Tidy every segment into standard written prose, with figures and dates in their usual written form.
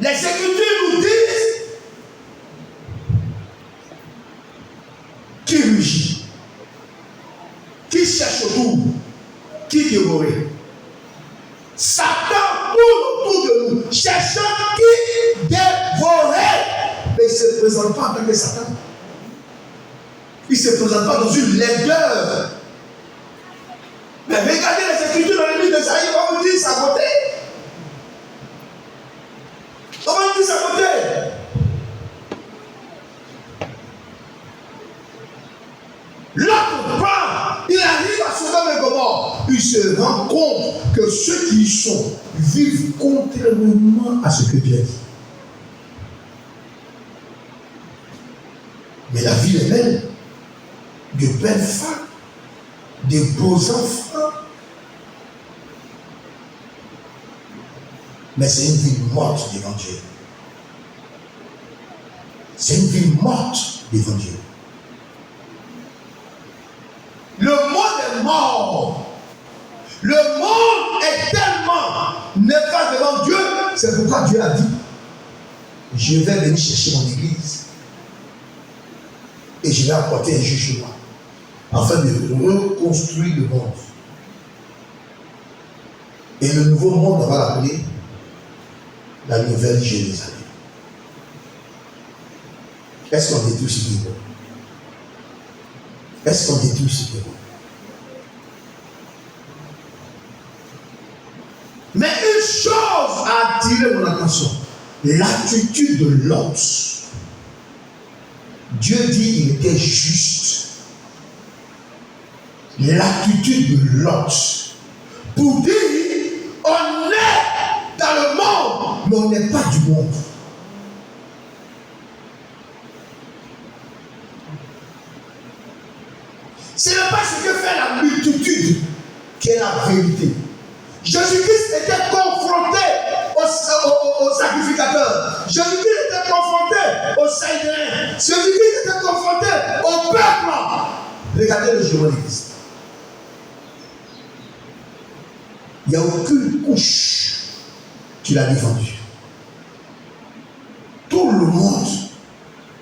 Les Écritures nous disent qui rugit, qui cherche autour, qui dévore. Satan tourne autour de nous, cherchant qui dévorer. Mais il ne se présente pas en tant que Satan. Il ne se présente pas dans une laideur. Mais regardez les Écritures dans le livre d'Ésaïe, on vous dit saboter. On vous dit saboter. L'autre part, il arrive à Sodome et Gomorrhe. Il se rend compte que ceux qui y sont vivent contrairement à ce que Dieu a dit. Mais la ville est belle. De belles femmes, de beaux enfants. Mais c'est une ville morte devant Dieu. C'est une ville morte devant Dieu. Le monde est mort. Le monde est tellement n'est pas devant Dieu. C'est pourquoi Dieu a dit, je vais venir chercher mon église. Et je vais apporter un jugement. Afin de reconstruire le monde. Et le nouveau monde, on va l'appeler la nouvelle Jérusalem. Est-ce qu'on détruit ce qui est bon? Est-ce qu'on détruit ce qui est bon? Mais une chose a attiré mon attention, l'attitude de Lot. Dieu dit qu'il était juste. L'attitude de Lot. Pour dire, on est dans le monde, mais on n'est pas du monde. Ce n'est pas ce que fait la multitude qui est la vérité. Jésus-Christ était confronté aux sacrificateurs. Jésus-Christ était confronté aux Saïdéens. Jésus-Christ était confronté au peuple. Regardez le jour de l'Église. Il n'y a aucune couche qui l'a défendu. Tout le monde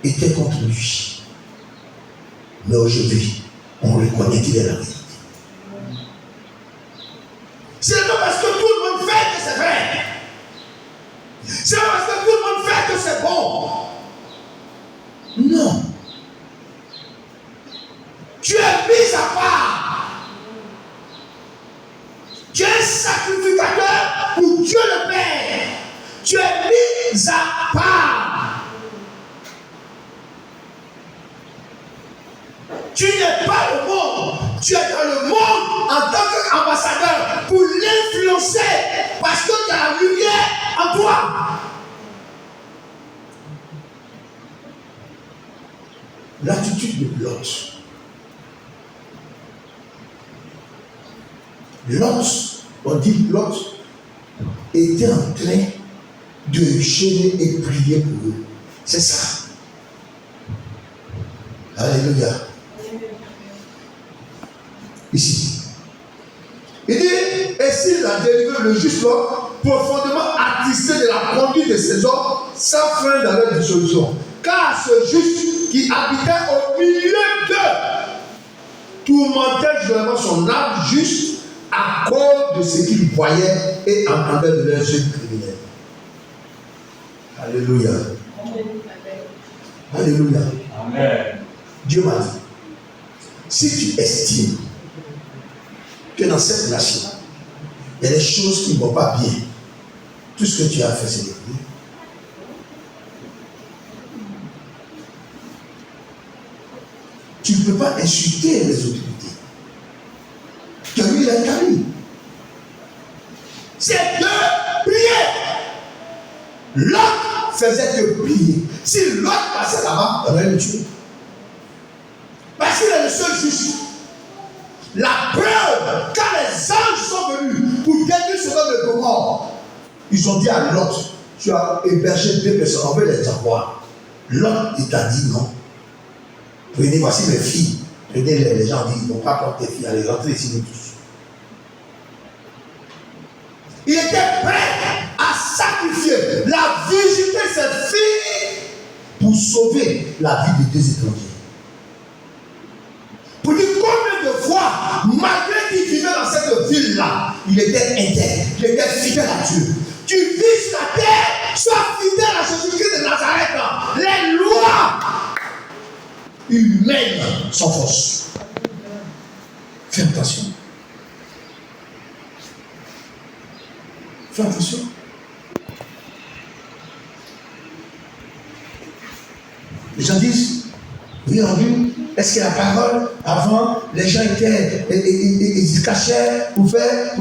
était contre lui. Mais aujourd'hui, on reconnaît qu'il est la vérité. Ce n'est pas parce que tout le monde fait que c'est vrai. Ce n'est pas parce que tout le monde fait que c'est bon. Non. Tu es mis à part. Tu es un sacrificateur pour Dieu le Père. Tu es mis à part. Tu n'es pas le monde. Tu es dans le monde en tant qu'ambassadeur pour l'influencer parce que tu as la lumière en toi. L'attitude de Lot. Lot, on dit Lot était en train de jeûner et prier pour eux. C'est ça. Alléluia. Ici. Il dit, et s'il a délivré le juste Lot, profondément attristé de la conduite de ces hommes, sans frein dans leur dissolution. Car ce juste qui habitait au milieu d'eux tourmentait justement son âme juste à cause de ce qu'il voyait et entendait de leurs yeux criminels. Alléluia. Alléluia. Amen. Dieu m'a dit, si tu estimes que dans cette nation, il y a des choses qui ne vont pas bien, tout ce que tu as fait, c'est de prier. Tu ne peux pas insulter les autorités. Car lui, il a établi. C'est de prier. L'autre faisait que prier. Si l'autre passait là-bas, on allait le tuer. Parce qu'il est le seul juste. La preuve, quand les anges sont venus pour détruire Sodome et Gomorrhe, ils ont dit à Lot, tu as hébergé 2 personnes, on veut les avoir. Lot, il t'a dit non. Prenez, voici mes filles. Prenez-les, les gens disent, ils ne vont pas prendre tes filles, allez rentrer ici, nous tous. Il était prêt à sacrifier la vie pour sauver la vie de 2 étrangers. Pour dire combien de fois, malgré qu'il vivait dans cette ville-là, il était intègre, il était fidèle à Dieu. Tu vis sur la terre, sois fidèle à Jésus-Christ de Nazareth. Les lois humaines sont fausses. Fais attention. Fais attention. Les gens disent, oui, on dit, est-ce que la parole, avant, les gens étaient, ils se cachaient pour faire,